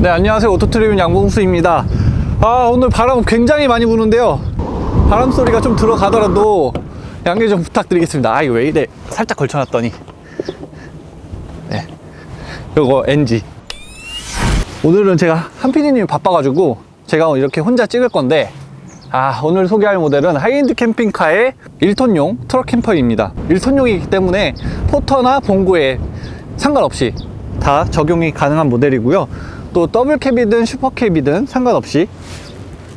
네, 안녕하세요. 오토트리뷰 양봉수입니다. 오늘 바람 굉장히 많이 부는데요, 바람 소리가 좀 들어가더라도 양해 좀 부탁드리겠습니다. 이거 왜 이래. 살짝 걸쳐놨더니. 네, 요거 NG. 오늘은 제가 한PD님이 바빠가지고 제가 이렇게 혼자 찍을 건데, 오늘 소개할 모델은 하이엔드 캠핑카의 1톤용 트럭 캠퍼입니다. 1톤용이기 때문에 포터나 봉고에 상관없이 다 적용이 가능한 모델이고요. 또 더블 캡이든 슈퍼 캡이든 상관없이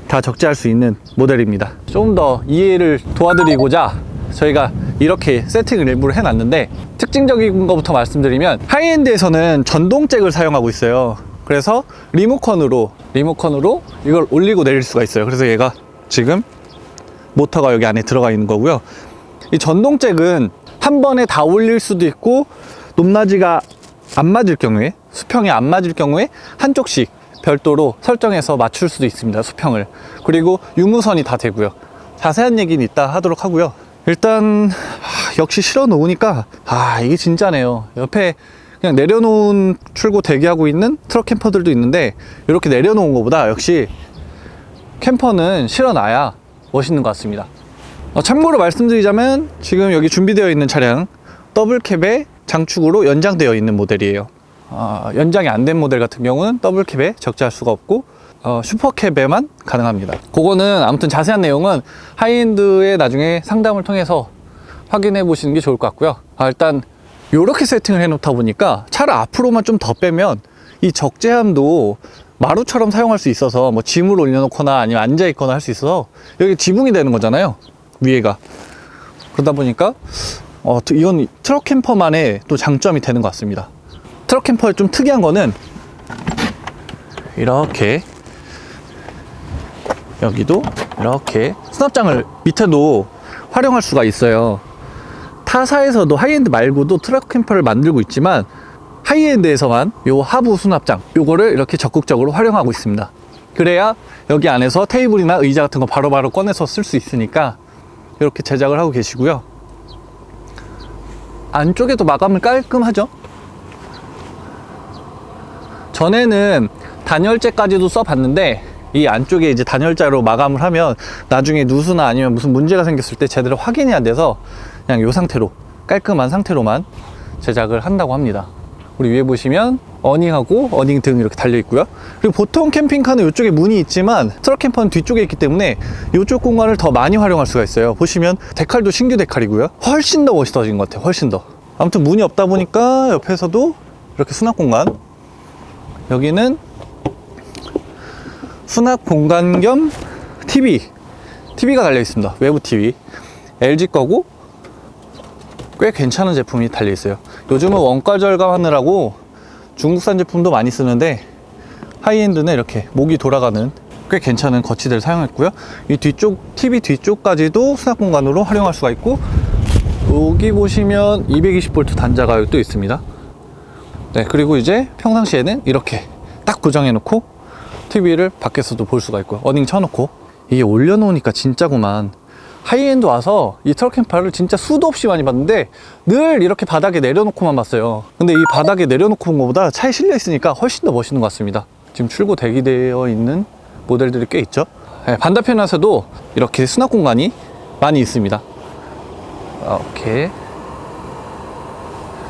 다 적재할 수 있는 모델입니다. 좀 더 이해를 도와드리고자 저희가 이렇게 세팅을 일부러 해놨는데, 특징적인 것부터 말씀드리면 하이엔드에서는 전동 잭을 사용하고 있어요. 그래서 리모컨으로 이걸 올리고 내릴 수가 있어요. 그래서 얘가 지금 모터가 여기 안에 들어가 있는 거고요. 이 전동 잭은 한 번에 다 올릴 수도 있고, 높낮이가 안 맞을 경우에, 수평이 안 맞을 경우에 한쪽씩 별도로 설정해서 맞출 수도 있습니다. 수평을. 그리고 유무선이 다 되고요. 자세한 얘기는 이따 하도록 하고요. 일단 역시 실어 놓으니까 이게 진짜네요. 옆에 그냥 내려놓은 출고 대기하고 있는 트럭 캠퍼들도 있는데, 이렇게 내려놓은 것보다 역시 캠퍼는 실어놔야 멋있는 것 같습니다. 참고로 말씀드리자면 지금 여기 준비되어 있는 차량 더블 캡에 장축으로 연장되어 있는 모델이에요. 연장이 안 된 모델 같은 경우는 더블 캡에 적재할 수가 없고 슈퍼 캡에만 가능합니다. 그거는 아무튼 자세한 내용은 하이엔드에 나중에 상담을 통해서 확인해 보시는 게 좋을 것 같고요. 일단 이렇게 세팅을 해 놓다 보니까 차를 앞으로만 좀 더 빼면 이 적재함도 마루처럼 사용할 수 있어서, 뭐 짐을 올려놓거나 아니면 앉아 있거나 할 수 있어서 여기 지붕이 되는 거잖아요, 위에가. 그러다 보니까 이건 트럭 캠퍼만의 또 장점이 되는 것 같습니다. 트럭 캠퍼의 좀 특이한 거는 이렇게 여기도 이렇게 수납장을 밑에도 활용할 수가 있어요. 타사에서도 하이엔드 말고도 트럭 캠퍼를 만들고 있지만 하이엔드에서만 요 하부 수납장 요거를 이렇게 적극적으로 활용하고 있습니다. 그래야 여기 안에서 테이블이나 의자 같은 거 바로바로 꺼내서 쓸 수 있으니까 이렇게 제작을 하고 계시고요. 안쪽에도 마감을 깔끔하죠. 전에는 단열재까지도 써봤는데, 이 안쪽에 이제 단열재로 마감을 하면 나중에 누수나 아니면 무슨 문제가 생겼을 때 제대로 확인이 안 돼서 그냥 이 상태로, 깔끔한 상태로만 제작을 한다고 합니다. 우리 위에 보시면 어닝하고 어닝 등 이렇게 달려 있고요. 그리고 보통 캠핑카는 이쪽에 문이 있지만 트럭 캠퍼는 뒤쪽에 있기 때문에 이쪽 공간을 더 많이 활용할 수가 있어요. 보시면 데칼도 신규 데칼이고요. 훨씬 더 멋있어진 것 같아요. 훨씬 더. 아무튼 문이 없다 보니까 옆에서도 이렇게 수납 공간, 여기는 수납 공간 겸 TV가 달려 있습니다. 외부 TV LG 거고 꽤 괜찮은 제품이 달려 있어요. 요즘은 원가 절감하느라고 중국산 제품도 많이 쓰는데, 하이엔드는 이렇게 목이 돌아가는 꽤 괜찮은 거치대를 사용했고요. 이 뒤쪽 TV 뒤쪽까지도 수납 공간으로 활용할 수가 있고, 여기 보시면 220V 단자가 또 있습니다. 네, 그리고 이제 평상시에는 이렇게 딱 고정해 놓고 TV를 밖에서도 볼 수가 있고요. 어닝 쳐놓고. 이게 올려놓으니까 진짜구만. 하이엔드 와서 이 트럭 캠퍼를 진짜 수도 없이 많이 봤는데 늘 이렇게 바닥에 내려놓고만 봤어요. 근데 이 바닥에 내려놓고 본 것보다 차에 실려 있으니까 훨씬 더 멋있는 것 같습니다. 지금 출고 대기되어 있는 모델들이 꽤 있죠. 네, 반대편에서도 이렇게 수납 공간이 많이 있습니다. 이렇게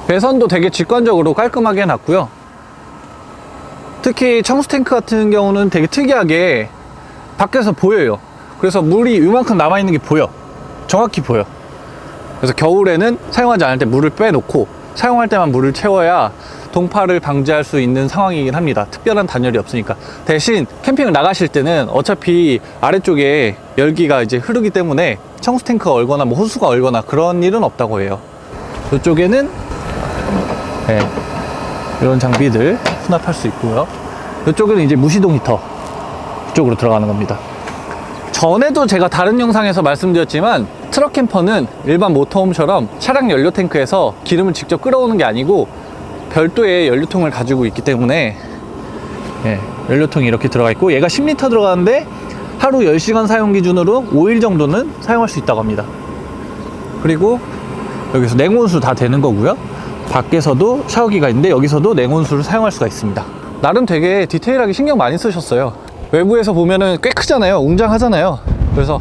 배선도 되게 직관적으로 깔끔하게 해놨고요. 특히 청수 탱크 같은 경우는 되게 특이하게 밖에서 보여요. 그래서 물이 이만큼 남아있는 게 보여. 정확히 보여. 그래서 겨울에는 사용하지 않을 때 물을 빼놓고 사용할 때만 물을 채워야 동파를 방지할 수 있는 상황이긴 합니다. 특별한 단열이 없으니까. 대신 캠핑을 나가실 때는 어차피 아래쪽에 열기가 이제 흐르기 때문에 청수 탱크가 얼거나 뭐 호수가 얼거나 그런 일은 없다고 해요. 이쪽에는 이런 장비들 수납할 수 있고요. 이쪽은 이제 무시동 히터 이쪽으로 들어가는 겁니다. 전에도 제가 다른 영상에서 말씀드렸지만 트럭 캠퍼는 일반 모터홈처럼 차량 연료 탱크에서 기름을 직접 끌어오는 게 아니고 별도의 연료통을 가지고 있기 때문에 연료통이 이렇게 들어가 있고, 얘가 10리터 들어가는데 하루 10시간 사용 기준으로 5일 정도는 사용할 수 있다고 합니다. 그리고 여기서 냉온수 다 되는 거고요. 밖에서도 샤워기가 있는데 여기서도 냉온수를 사용할 수가 있습니다. 나름 되게 디테일하게 신경 많이 쓰셨어요. 외부에서 보면은 꽤 크잖아요. 웅장하잖아요. 그래서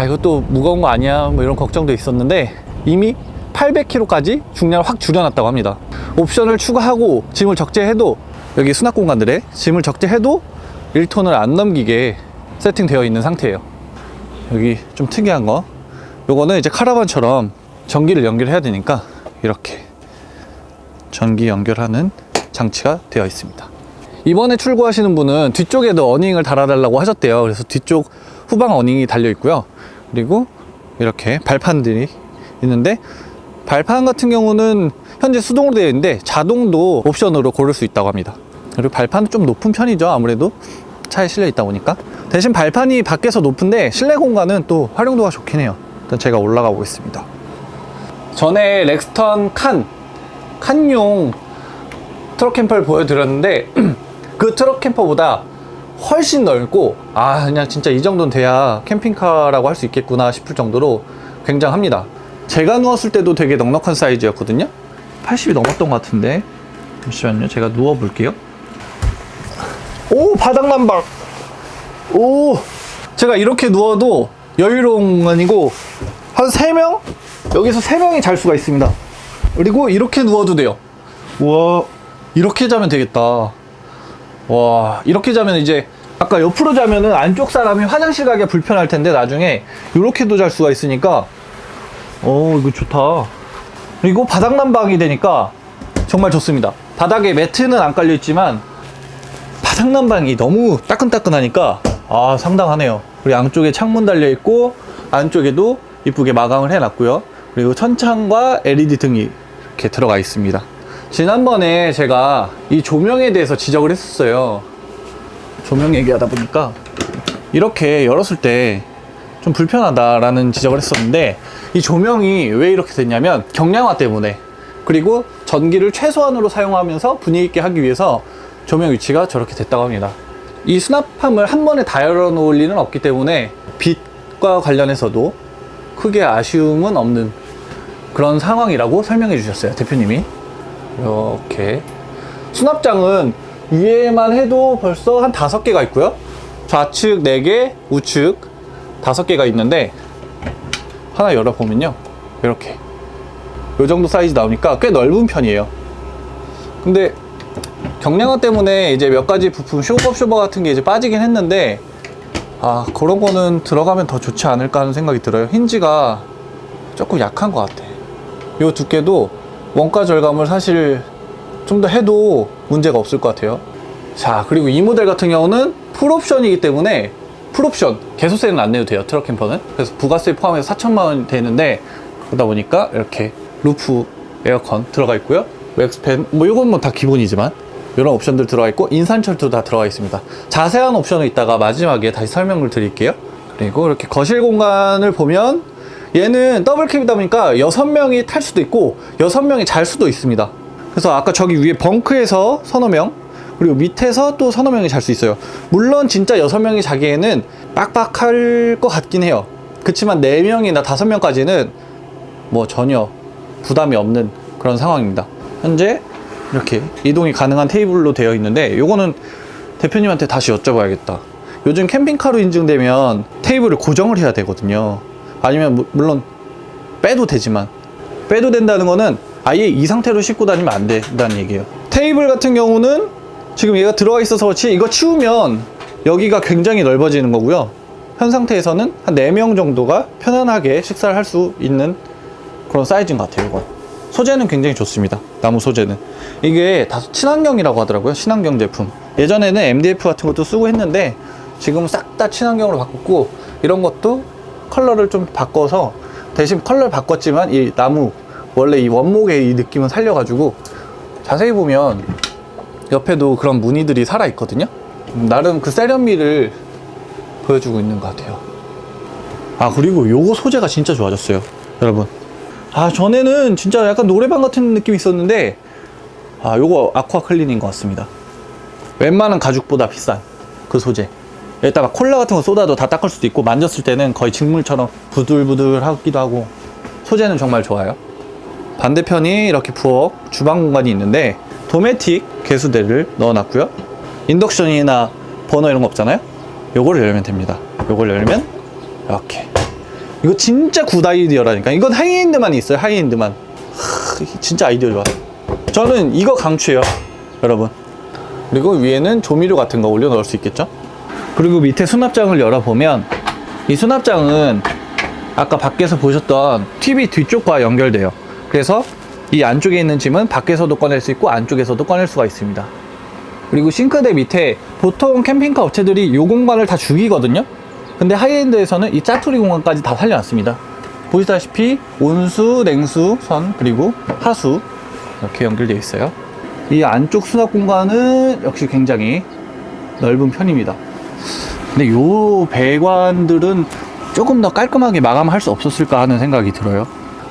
이것도 무거운 거 아니야 뭐 이런 걱정도 있었는데 이미 800kg까지 중량을 확 줄여놨다고 합니다. 옵션을 추가하고 짐을 적재해도 여기 수납 공간들에 짐을 적재해도 1톤을 안 넘기게 세팅되어 있는 상태예요. 여기 좀 특이한 거, 요거는 이제 카라반처럼 전기를 연결해야 되니까 이렇게 전기 연결하는 장치가 되어 있습니다. 이번에 출고하시는 분은 뒤쪽에도 어닝을 달아달라고 하셨대요. 그래서 뒤쪽 후방 어닝이 달려 있고요. 그리고 이렇게 발판들이 있는데, 발판 같은 경우는 현재 수동으로 되어 있는데 자동도 옵션으로 고를 수 있다고 합니다. 그리고 발판은 좀 높은 편이죠. 아무래도 차에 실려 있다 보니까. 대신 발판이 밖에서 높은데 실내 공간은 또 활용도가 좋긴 해요. 일단 제가 올라가 보겠습니다. 전에 렉스턴 칸용 트럭 캠퍼를 보여드렸는데 그 트럭 캠퍼보다 훨씬 넓고, 그냥 진짜 이 정도는 돼야 캠핑카라고 할 수 있겠구나 싶을 정도로 굉장합니다. 제가 누웠을 때도 되게 넉넉한 사이즈였거든요. 80이 넘었던 것 같은데, 잠시만요. 제가 누워 볼게요. 오, 바닥 난방. 오, 제가 이렇게 누워도 여유로운 공간이고, 한 3명? 여기서 3명이 잘 수가 있습니다. 그리고 이렇게 누워도 돼요. 우와, 이렇게 자면 되겠다. 와, 이렇게 자면 이제 아까 옆으로 자면은 안쪽 사람이 화장실 가기가 불편할 텐데 나중에 이렇게도 잘 수가 있으니까 이거 좋다. 그리고 바닥 난방이 되니까 정말 좋습니다. 바닥에 매트는 안 깔려 있지만 바닥 난방이 너무 따끈따끈하니까 상당하네요. 그리고 양쪽에 창문 달려 있고 안쪽에도 이쁘게 마감을 해놨고요. 그리고 천창과 LED 등이 이렇게 들어가 있습니다. 지난번에 제가 이 조명에 대해서 지적을 했었어요. 조명 얘기하다 보니까 이렇게 열었을 때 좀 불편하다라는 지적을 했었는데, 이 조명이 왜 이렇게 됐냐면 경량화 때문에, 그리고 전기를 최소한으로 사용하면서 분위기 있게 하기 위해서 조명 위치가 저렇게 됐다고 합니다. 이 수납함을 한 번에 다 열어 놓을 리는 없기 때문에 빛과 관련해서도 크게 아쉬움은 없는 그런 상황이라고 설명해 주셨어요, 대표님이. 이렇게 수납장은 위에만 해도 벌써 한 5개가 있고요. 좌측 4개, 우측 5개가 있는데, 하나 열어보면요, 이렇게 이 정도 사이즈 나오니까 꽤 넓은 편이에요. 근데 경량화 때문에 이제 몇 가지 부품 쇼버 같은 게 이제 빠지긴 했는데, 그런 거는 들어가면 더 좋지 않을까 하는 생각이 들어요. 힌지가 조금 약한 것 같아. 이 두께도 원가 절감을 사실 좀 더 해도 문제가 없을 것 같아요. 자, 그리고 이 모델 같은 경우는 풀옵션이기 때문에 풀옵션 개소세는 안 내도 돼요, 트럭 캠퍼는. 그래서 부가세 포함해서 4천만 원 되는데, 그러다 보니까 이렇게 루프 에어컨 들어가 있고요. 웩스팬 이건 뭐 다 기본이지만 이런 옵션들 들어가 있고, 인산철도 다 들어가 있습니다. 자세한 옵션은 이따가 마지막에 다시 설명을 드릴게요. 그리고 이렇게 거실 공간을 보면 얘는 더블캡이다 보니까 6명이 탈 수도 있고 6명이 잘 수도 있습니다. 그래서 아까 저기 위에 벙크에서 서너 명, 그리고 밑에서 또 서너 명이 잘 수 있어요. 물론 진짜 6명이 자기에는 빡빡할 것 같긴 해요. 그치만 4명이나 5명까지는 뭐 전혀 부담이 없는 그런 상황입니다. 현재 이렇게 이동이 가능한 테이블로 되어 있는데, 요거는 대표님한테 다시 여쭤봐야겠다. 요즘 캠핑카로 인증되면 테이블을 고정을 해야 되거든요. 아니면 물론 빼도 되지만, 빼도 된다는 거는 아예 이 상태로 싣고 다니면 안 된다는 얘기예요. 테이블 같은 경우는 지금 얘가 들어가 있어서 그렇지, 이거 치우면 여기가 굉장히 넓어지는 거고요. 현 상태에서는 한 4명 정도가 편안하게 식사를 할 수 있는 그런 사이즈인 것 같아요. 이건 소재는 굉장히 좋습니다. 나무 소재는 이게 다 친환경이라고 하더라고요. 친환경 제품. 예전에는 MDF 같은 것도 쓰고 했는데 지금 싹 다 친환경으로 바꿨고, 이런 것도 컬러를 좀 바꿔서, 대신 컬러를 바꿨지만 이 나무 원래 이 원목의 이 느낌은 살려가지고, 자세히 보면 옆에도 그런 무늬들이 살아 있거든요. 나름 그 세련미를 보여주고 있는 것 같아요. 그리고 요거 소재가 진짜 좋아졌어요, 여러분. 전에는 진짜 약간 노래방 같은 느낌이 있었는데, 요거 아쿠아 클린인 것 같습니다. 웬만한 가죽보다 비싼 그 소재. 여기다가 콜라 같은 거 쏟아도 다 닦을 수도 있고, 만졌을 때는 거의 직물처럼 부들부들 하기도 하고, 소재는 정말 좋아요. 반대편이 이렇게 부엌, 주방 공간이 있는데, 도메틱 개수대를 넣어놨고요. 인덕션이나 버너 이런 거 없잖아요. 요거를 열면 됩니다. 요걸 열면 이렇게. 이거 진짜 굿 아이디어라니까. 이건 하이엔드만 있어요. 하이엔드만. 진짜 아이디어 좋아. 저는 이거 강추해요, 여러분. 그리고 위에는 조미료 같은 거 올려 넣을 수 있겠죠. 그리고 밑에 수납장을 열어보면 이 수납장은 아까 밖에서 보셨던 TV 뒤쪽과 연결돼요. 그래서 이 안쪽에 있는 짐은 밖에서도 꺼낼 수 있고 안쪽에서도 꺼낼 수가 있습니다. 그리고 싱크대 밑에 보통 캠핑카 업체들이 이 공간을 다 죽이거든요. 근데 하이엔드에서는 이 짜투리 공간까지 다 살려놨습니다. 보시다시피 온수, 냉수, 선, 그리고 하수 이렇게 연결되어 있어요. 이 안쪽 수납 공간은 역시 굉장히 넓은 편입니다. 근데 이 배관들은 조금 더 깔끔하게 마감할 수 없었을까 하는 생각이 들어요.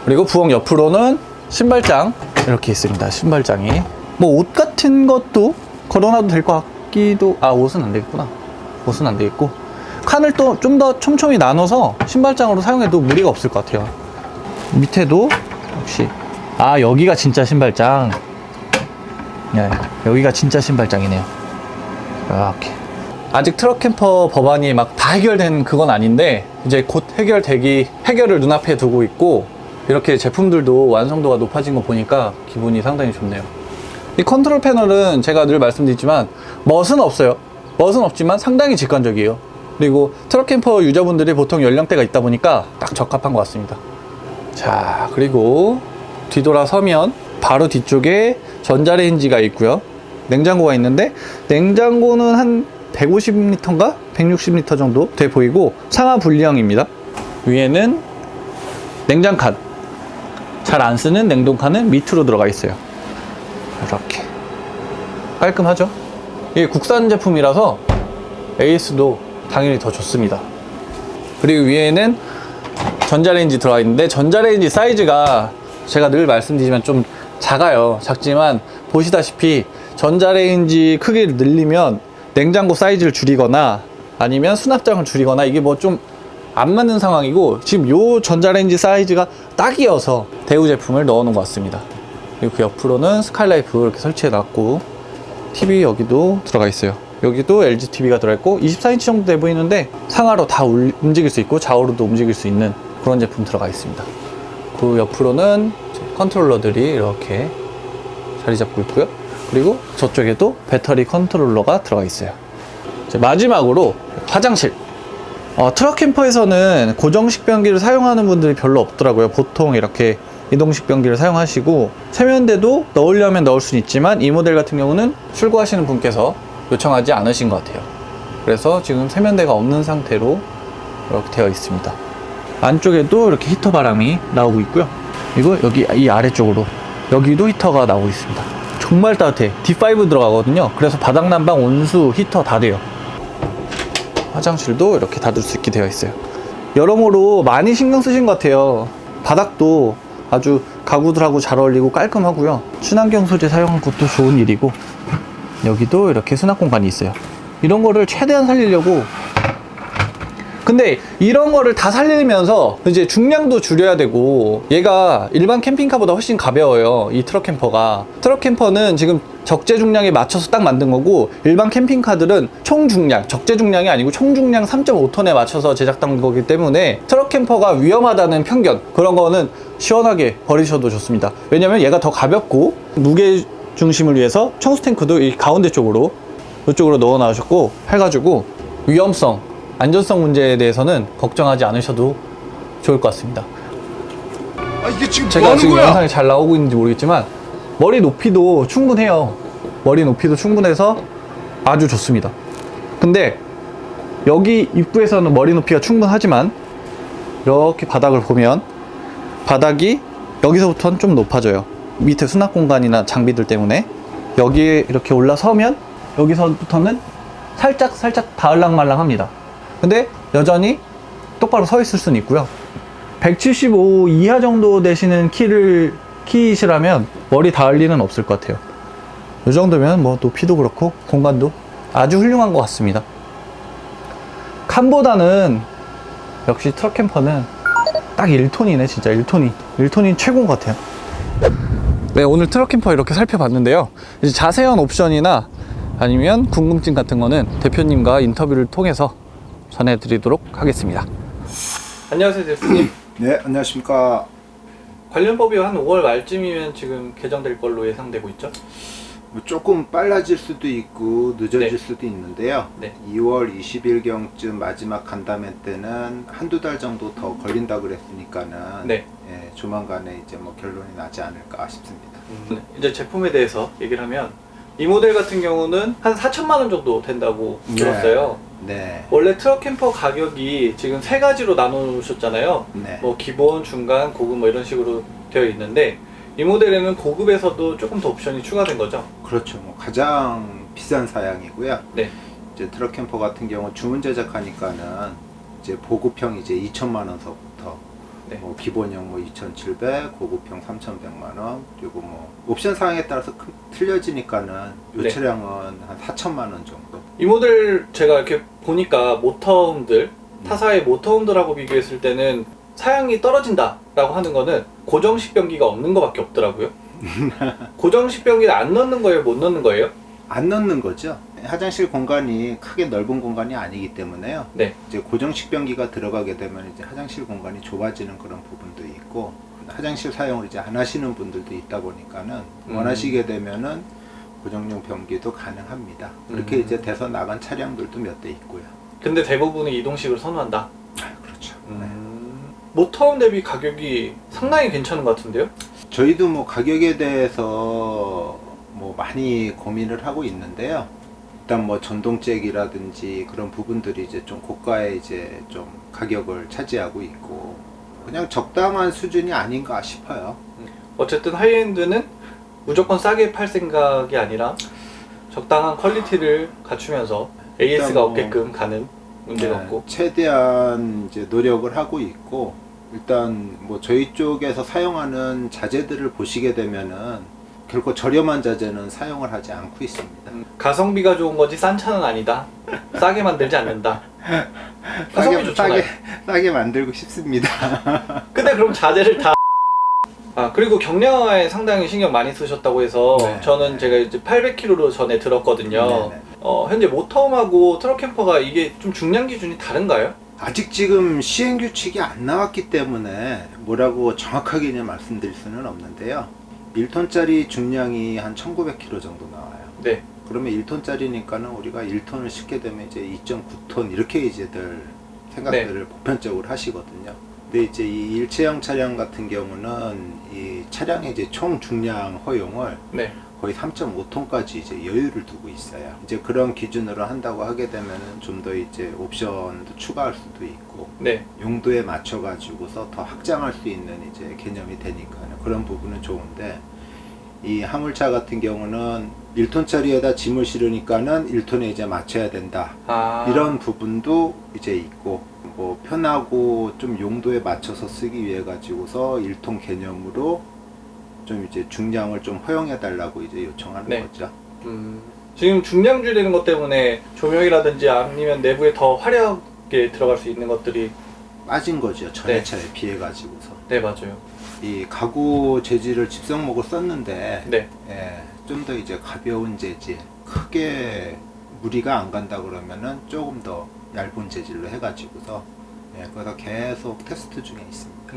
그리고 부엌 옆으로는 신발장 이렇게 있습니다. 신발장이 뭐 옷 같은 것도 걸어놔도 될 것 같기도. 옷은 안 되겠구나. 옷은 안 되겠고 칸을 또 좀 더 촘촘히 나눠서 신발장으로 사용해도 무리가 없을 것 같아요. 밑에도 역시 여기가 진짜 신발장. 네, 여기가 진짜 신발장이네요. 이렇게. 아직 트럭 캠퍼 법안이 막 다 해결된 그건 아닌데 이제 곧 해결을 눈앞에 두고 있고 이렇게 제품들도 완성도가 높아진 거 보니까 기분이 상당히 좋네요. 이 컨트롤 패널은 제가 늘 말씀드리지만 멋은 없어요. 멋은 없지만 상당히 직관적이에요. 그리고 트럭 캠퍼 유저분들이 보통 연령대가 있다 보니까 딱 적합한 것 같습니다. 자, 그리고 뒤돌아서면 바로 뒤쪽에 전자레인지가 있고요. 냉장고가 있는데 냉장고는 한 150리터인가 160리터 정도 돼 보이고 상하 분리형입니다. 위에는 냉장칸, 잘 안 쓰는 냉동칸은 밑으로 들어가 있어요. 이렇게 깔끔하죠? 이게 국산 제품이라서 AS도 당연히 더 좋습니다. 그리고 위에는 전자레인지 들어가 있는데 전자레인지 사이즈가 제가 늘 말씀드리지만 좀 작아요. 작지만 보시다시피 전자레인지 크기를 늘리면 냉장고 사이즈를 줄이거나 아니면 수납장을 줄이거나 이게 뭐 좀 안 맞는 상황이고 지금 요 전자레인지 사이즈가 딱이어서 대우 제품을 넣어 놓은 것 같습니다. 그리고 그 옆으로는 스카이라이프 이렇게 설치해 놨고 TV 여기도 들어가 있어요. 여기도 LG TV가 들어있고 24인치 정도 돼 보이는데 상하로 다 움직일 수 있고 좌우로도 움직일 수 있는 그런 제품 들어가 있습니다. 그 옆으로는 컨트롤러들이 이렇게 자리 잡고 있고요. 그리고 저쪽에도 배터리 컨트롤러가 들어가 있어요. 이제 마지막으로 화장실. 트럭 캠퍼에서는 고정식 변기를 사용하는 분들이 별로 없더라고요. 보통 이렇게 이동식 변기를 사용하시고 세면대도 넣으려면 넣을 수는 있지만 이 모델 같은 경우는 출고하시는 분께서 요청하지 않으신 것 같아요. 그래서 지금 세면대가 없는 상태로 이렇게 되어 있습니다. 안쪽에도 이렇게 히터 바람이 나오고 있고요. 그리고 여기 이 아래쪽으로 여기도 히터가 나오고 있습니다. 정말 따뜻해. D5 들어가거든요. 그래서 바닥난방, 온수, 히터 다 돼요. 화장실도 이렇게 닫을 수 있게 되어 있어요. 여러모로 많이 신경 쓰신 것 같아요. 바닥도 아주 가구들하고 잘 어울리고 깔끔하고요. 친환경 소재 사용한 것도 좋은 일이고 여기도 이렇게 수납 공간이 있어요. 이런 거를 최대한 살리려고. 근데 이런 거를 다 살리면서 이제 중량도 줄여야 되고 얘가 일반 캠핑카보다 훨씬 가벼워요. 이 트럭 캠퍼가. 트럭 캠퍼는 지금 적재 중량에 맞춰서 딱 만든 거고 일반 캠핑카들은 총 중량, 적재 중량이 아니고 총 중량 3.5톤에 맞춰서 제작된 거기 때문에 트럭 캠퍼가 위험하다는 편견 그런 거는 시원하게 버리셔도 좋습니다. 왜냐면 얘가 더 가볍고 무게 중심을 위해서 청수 탱크도 이 가운데 쪽으로 이쪽으로 넣어 놔주셨고 해가지고 위험성, 안전성 문제에 대해서는 걱정하지 않으셔도 좋을 것 같습니다. 이게 지금 제가 지금 영상이 잘 나오고 있는지 모르겠지만 머리 높이도 충분해요. 머리 높이도 충분해서 아주 좋습니다. 근데 여기 입구에서는 머리 높이가 충분하지만 이렇게 바닥을 보면 바닥이 여기서부터는 좀 높아져요. 밑에 수납 공간이나 장비들 때문에 여기에 이렇게 올라서면 여기서부터는 살짝 다을랑말랑합니다. 근데 여전히 똑바로 서 있을 수는 있고요. 175 이하 정도 되시는 키이시라면 머리 닿을 리는 없을 것 같아요. 이 정도면 뭐 높이도 그렇고 공간도 아주 훌륭한 것 같습니다. 칸보다는 역시 트럭 캠퍼는 딱 1톤이네. 진짜 1톤이 최고인 것 같아요. 네, 오늘 트럭 캠퍼 이렇게 살펴봤는데요. 이제 자세한 옵션이나 아니면 궁금증 같은 거는 대표님과 인터뷰를 통해서 전해드리도록 하겠습니다. 안녕하세요, 대표님. 네, 안녕하십니까. 관련 법이 한 5월 말쯤이면 지금 개정될 걸로 예상되고 있죠? 뭐 조금 빨라질 수도 있고 늦어질 네. 수도 있는데요. 네. 2월 20일경쯤 마지막 간담회 때는 한두 달 정도 더 걸린다 그랬으니까는 네. 예, 조만간에 이제 뭐 결론이 나지 않을까 싶습니다. 이제 제품에 대해서 얘기를 하면 이 모델 같은 경우는 한 4천만 원 정도 된다고 들었어요. 네. 원래 트럭 캠퍼 가격이 지금 세 가지로 나누셨잖아요. 네. 뭐 기본, 중간, 고급 뭐 이런 식으로 되어 있는데 이 모델에는 고급에서도 조금 더 옵션이 추가된 거죠? 그렇죠. 뭐 가장 비싼 사양이고요. 네. 이제 트럭 캠퍼 같은 경우 주문 제작하니까는 이제 보급형 이제 2천만 원서부터 네. 뭐 기본형 뭐 2,700, 고급형 3,100만 원, 그리고 뭐 옵션 사항에 따라서 틀려지니까는 요 네. 차량은 한 4천만 원 정도. 이 모델 제가 이렇게 보니까 모터홈들, 타사의 모터홈들하고 비교했을 때는 사양이 떨어진다라고 하는 거는 고정식 변기가 없는 거밖에 없더라고요. 고정식 변기를 안 넣는 거예요? 못 넣는 거예요? 안 넣는 거죠. 화장실 공간이 크게 넓은 공간이 아니기 때문에요. 네. 이제 고정식 변기가 들어가게 되면 이제 화장실 공간이 좁아지는 그런 부분도 있고, 화장실 사용을 이제 안 하시는 분들도 있다 보니까는 원하시게 되면은 고정용 변기도 가능합니다. 그렇게 이제 돼서 나간 차량들도 몇 대 있고요. 근데 대부분이 이동식을 선호한다. 그렇죠. 모터홈 대비 가격이 상당히 괜찮은 것 같은데요? 저희도 뭐 가격에 대해서 뭐 많이 고민을 하고 있는데요. 일단 뭐 전동잭이라든지 그런 부분들이 이제 좀 고가의 이제 좀 가격을 차지하고 있고, 그냥 적당한 수준이 아닌가 싶어요. 어쨌든 하이엔드는 무조건 싸게 팔 생각이 아니라 적당한 퀄리티를 갖추면서 AS가 뭐 없게끔 가는 문제가 없고. 최대한 이제 노력을 하고 있고, 일단 뭐 저희 쪽에서 사용하는 자재들을 보시게 되면은 결코 저렴한 자재는 사용을 하지 않고 있습니다. 가성비가 좋은 거지 싼 차는 아니다. 싸게 만들지 않는다. 가성비 좋잖아요. 싸게 만들고 싶습니다. 근데 그럼 자재를 다 그리고 경량화에 상당히 신경 많이 쓰셨다고 해서 네. 저는 제가 이제 800km로 전에 들었거든요. 네네. 현재 모터홈하고 트럭 캠퍼가 이게 좀 중량 기준이 다른가요? 아직 지금 시행 규칙이 안 나왔기 때문에 뭐라고 정확하게는 말씀드릴 수는 없는데요. 1톤짜리 중량이 한 1900kg 정도 나와요. 네. 그러면 1톤짜리니까는 우리가 1톤을 싣게 되면 이제 2.9톤 이렇게 이제들 생각들을 보편적으로 하시거든요. 근데 이제 이 일체형 차량 같은 경우는 이 차량의 이제 총 중량 허용을 네. 거의 3.5톤까지 이제 여유를 두고 있어요. 이제 그런 기준으로 한다고 하게 되면은 좀 더 이제 옵션도 추가할 수도 있고, 네. 용도에 맞춰 가지고서 더 확장할 수 있는 이제 개념이 되니까요. 그런 부분은 좋은데, 이 화물차 같은 경우는 1톤짜리에다 짐을 실으니까는 1톤에 이제 맞춰야 된다. 이런 부분도 이제 있고, 뭐 편하고 좀 용도에 맞춰서 쓰기 위해 가지고서 1톤 개념으로 좀 이제 중량을 좀 허용해 달라고 이제 요청하는 네. 거죠. 지금 중량 줄이는 것 때문에 조명이라든지 아니면 내부에 더 화려하게 들어갈 수 있는 것들이 빠진 거죠. 전에 차에 비해 가지고서. 네, 맞아요. 이 가구 재질을 집성목을 썼는데, 네. 예, 좀 더 이제 가벼운 재질, 크게 무리가 안 간다 그러면은 조금 더 얇은 재질로 해가지고서, 예, 그래서 계속 테스트 중에 있습니다.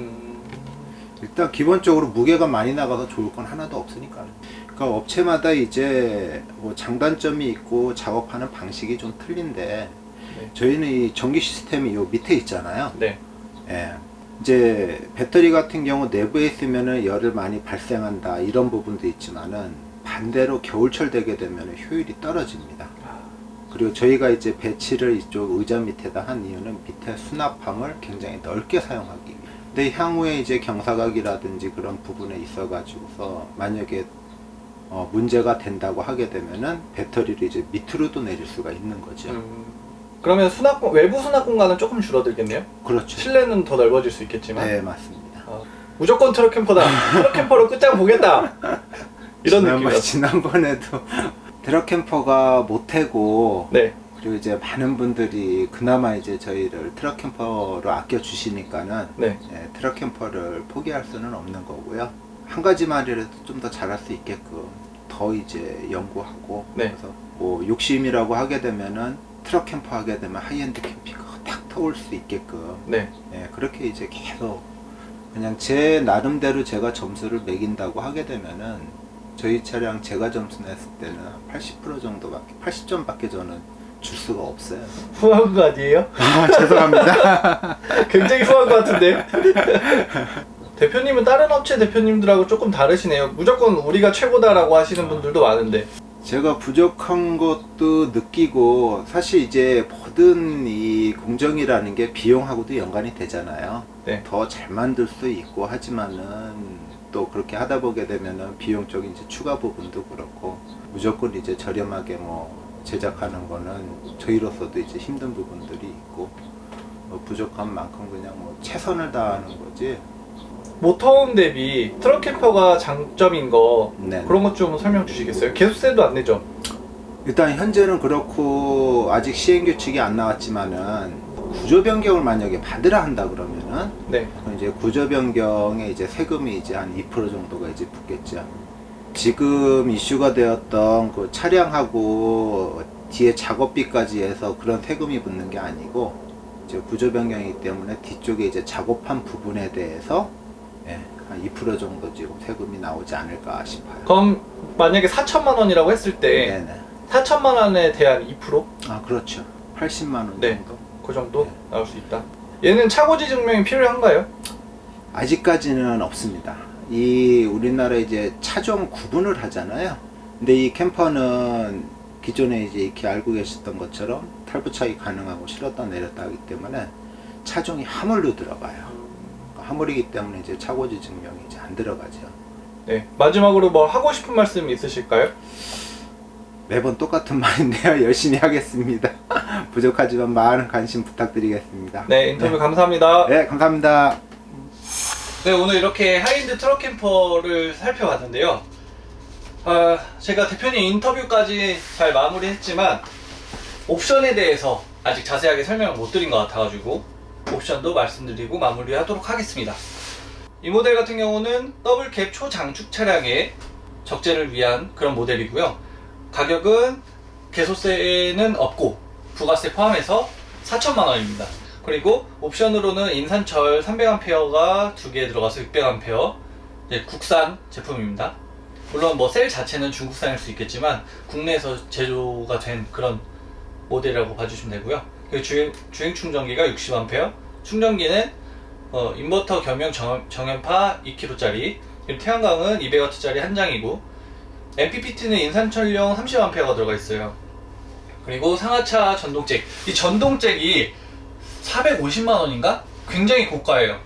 일단 기본적으로 무게가 많이 나가서 좋을 건 하나도 없으니까. 그러니까 업체마다 이제 뭐 장단점이 있고 작업하는 방식이 좀 틀린데, 네. 저희는 이 전기 시스템이 요 밑에 있잖아요. 네. 예. 이제 배터리 같은 경우 내부에 있으면은 열을 많이 발생한다 이런 부분도 있지만은 반대로 겨울철 되게 되면 효율이 떨어집니다. 그리고 저희가 이제 배치를 이쪽 의자 밑에다 한 이유는 밑에 수납함을 굉장히 넓게 사용하기 위해. 근데 향후에 이제 경사각이라든지 그런 부분에 있어 가지고서 만약에 문제가 된다고 하게 되면은 배터리를 이제 밑으로도 내릴 수가 있는 거죠. 그러면 외부 수납 공간은 조금 줄어들겠네요? 그렇죠. 실내는 더 넓어질 수 있겠지만. 네, 맞습니다. 무조건 트럭 캠퍼다. 트럭 캠퍼로 끝장 보겠다. 이런 느낌이요. 지난번에도 트럭 캠퍼가 모태고, 네. 그리고 이제 많은 분들이 그나마 이제 저희를 트럭 캠퍼로 아껴 주시니까는, 네. 트럭 캠퍼를 포기할 수는 없는 거고요. 한 가지만이라도 좀 더 잘할 수 있게끔 더 이제 연구하고 네. 그래서 뭐 욕심이라고 하게 되면은 트럭 캠퍼 하게 되면 하이엔드 캠핑카 딱 터올 수 있게끔 네. 예, 그렇게 이제 계속 그냥 제 나름대로 제가 점수를 매긴다고 하게 되면은 저희 차량 제가 점수 냈을 때는 80% 정도밖에 80점밖에 저는 줄 수가 없어요. 후한 거 아니에요? 아, 죄송합니다. 굉장히 후한 거 같은데. 대표님은 다른 업체 대표님들하고 조금 다르시네요. 무조건 우리가 최고다라고 하시는 분들도 많은데. 제가 부족한 것도 느끼고 사실 이제 모든 이 공정이라는 게 비용하고도 연관이 되잖아요. 네. 더 잘 만들 수 있고 하지만은 또 그렇게 하다 보게 되면은 비용적인 이제 추가 부분도 그렇고 무조건 이제 저렴하게 뭐 제작하는 거는 저희로서도 이제 힘든 부분들이 있고 뭐 부족한 만큼 그냥 뭐 최선을 다하는 거지. 모터홈 대비 트럭 캠퍼가 장점인 거 네. 그런 것 좀 설명 주시겠어요? 개수세도 안 내죠? 일단 현재는 그렇고 아직 시행 규칙이 안 나왔지만은 구조 변경을 만약에 받으라 한다 그러면은 네. 이제 구조 변경에 이제 세금이 이제 한 2% 정도가 이제 붙겠죠. 지금 이슈가 되었던 그 차량하고 뒤에 작업비까지 해서 그런 세금이 붙는 게 아니고 이제 구조 변경이기 때문에 뒤쪽에 이제 작업한 부분에 대해서 예, 한 2% 정도 지금 세금이 나오지 않을까 싶어요. 그럼 만약에 4천만 원이라고 했을 때 네네. 4천만 원에 대한 2%? 아 그렇죠. 80만 원 네. 정도. 그 정도 나올 수 있다. 얘는 차고지 증명이 필요한가요? 아직까지는 없습니다. 이 우리나라 이제 차종 구분을 하잖아요. 근데 이 캠퍼는 기존에 이제 이렇게 알고 계셨던 것처럼 탈부착이 가능하고 실었다 내렸다 하기 때문에 차종이 하물로 들어가요. 하물이기 때문에 이제 차고지 증명이 이제 안 들어가죠. 네. 마지막으로 뭐 하고 싶은 말씀 있으실까요? 매번 똑같은 말인데요. 열심히 하겠습니다. 부족하지만 많은 관심 부탁드리겠습니다. 네, 인터뷰 감사합니다. 네, 감사합니다. 네, 오늘 이렇게 하이엔드 트럭 캠퍼를 살펴봤는데요. 제가 대표님 인터뷰까지 잘 마무리했지만 옵션에 대해서 아직 자세하게 설명을 못 드린 것 같아가지고 옵션도 말씀드리고 마무리하도록 하겠습니다. 이 모델 같은 경우는 더블캡 초장축 차량의 적재를 위한 그런 모델이고요. 가격은 개소세는 없고 부가세 포함해서 4천만 원입니다. 그리고 옵션으로는 인산철 300A가 2개 들어가서 600A, 국산 제품입니다. 물론 뭐 셀 자체는 중국산일 수 있겠지만 국내에서 제조가 된 그런 모델이라고 봐주시면 되고요. 그리고 주행 충전기가 60A, 충전기는 인버터 겸용 정연파 2kg짜리, 그리고 태양광은 200W짜리 한 장이고, MPPT는 인산철용 30A가 들어가 있어요. 그리고 상하차 전동잭, 이 전동잭이 450만 원인가? 굉장히 고가예요.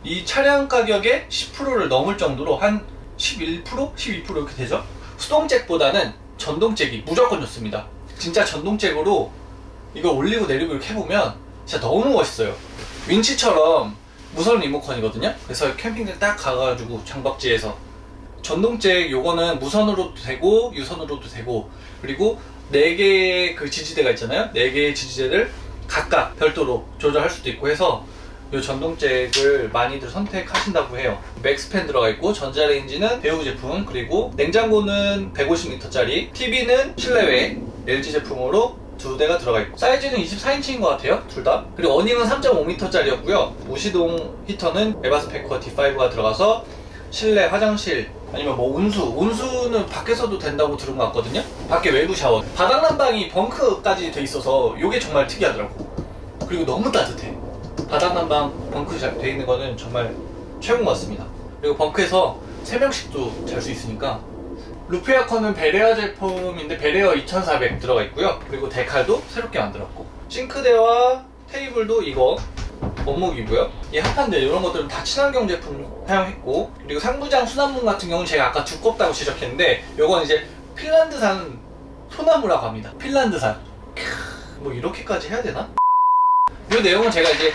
이 차량 가격의 10%를 넘을 정도로 한 11%? 12% 이렇게 되죠? 수동잭보다는 전동잭이 무조건 좋습니다. 진짜 전동잭으로 이걸 올리고 내리고 이렇게 해보면 진짜 너무 멋있어요. 윈치처럼 무선 리모컨이거든요. 그래서 캠핑장 딱 가가지고 장박지에서 전동잭 요거는 무선으로도 되고 유선으로도 되고, 그리고 4개의 그 지지대가 있잖아요. 4개의 지지대를 각각 별도로 조절할 수도 있고 해서 이 전동잭을 많이들 선택하신다고 해요. 맥스팬 들어가 있고, 전자레인지는 배우 제품, 그리고 냉장고는 150L짜리, TV는 실내외 LG 제품으로 2대가 들어가 있고, 사이즈는 24인치인 것 같아요, 둘 다. 그리고 어닝은 3.5M짜리였고요. 무시동 히터는 에바스페커 D5가 들어가서 실내 화장실 아니면 뭐 온수는 밖에서도 된다고 들은 것 같거든요. 밖에 외부 샤워, 바닥 난방이 벙크까지 돼 있어서 이게 정말 특이하더라고. 그리고 너무 따뜻해. 바닥 난방 벙크 돼 있는 거는 정말 최고인 것 같습니다. 그리고 벙크에서 3명씩도 잘 수 있으니까. 루프 에어컨은 베레어 제품인데 베레어 2400 들어가 있고요. 그리고 데칼도 새롭게 만들었고, 싱크대와 테이블도 이거 원목이고요. 이 합판들 이런 것들은 다 친환경 제품 사용했고, 그리고 상부장 수납문 같은 경우는 제가 아까 두껍다고 지적했는데 요건 이제 핀란드산 소나무라고 합니다. 핀란드산. 뭐 이렇게까지 해야 되나? 이 내용은 제가 이제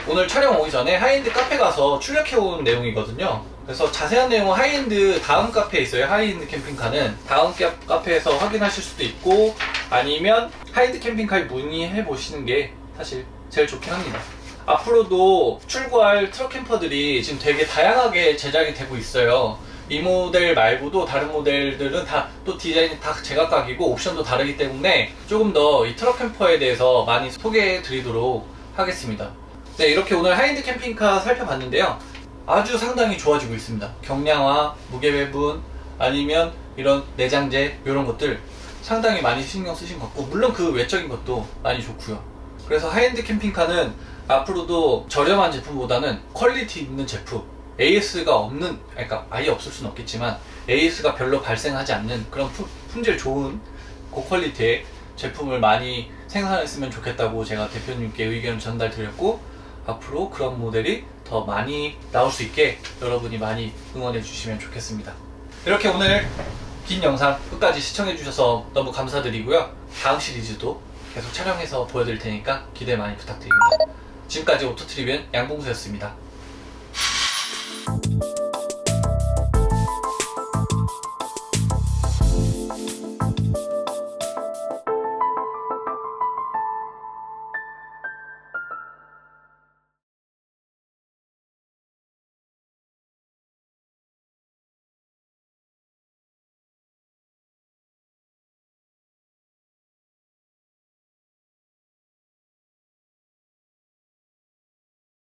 오늘 촬영 오기 전에 하이엔드 카페 가서 출력해온 내용이거든요. 그래서 자세한 내용은 하이엔드 다음 카페에 있어요. 하이엔드 캠핑카는 다음 카페에서 확인하실 수도 있고, 아니면 하이엔드 캠핑카에 문의해 보시는 게 사실 제일 좋긴 합니다. 앞으로도 출고할 트럭 캠퍼들이 지금 되게 다양하게 제작이 되고 있어요. 이 모델 말고도 다른 모델들은 다 또 디자인이 다 제각각이고 옵션도 다르기 때문에 조금 더 이 트럭 캠퍼에 대해서 많이 소개해 드리도록 하겠습니다. 네, 이렇게 오늘 하이엔드 캠핑카 살펴봤는데요. 아주 상당히 좋아지고 있습니다. 경량화, 무게 배분, 아니면 이런 내장재 이런 것들 상당히 많이 신경 쓰신 것 같고, 물론 그 외적인 것도 많이 좋고요. 그래서 하이엔드 캠핑카는 앞으로도 저렴한 제품보다는 퀄리티 있는 제품, AS가 없는, 그러니까 아예 없을 수는 없겠지만 AS가 별로 발생하지 않는 그런 품질 좋은 고퀄리티의 제품을 많이 생산했으면 좋겠다고 제가 대표님께 의견을 전달 드렸고, 앞으로 그런 모델이 더 많이 나올 수 있게 여러분이 많이 응원해 주시면 좋겠습니다. 이렇게 오늘 긴 영상 끝까지 시청해 주셔서 너무 감사드리고요. 다음 시리즈도 계속 촬영해서 보여드릴 테니까 기대 많이 부탁드립니다. 지금까지 오토트리뷰 양봉수였습니다.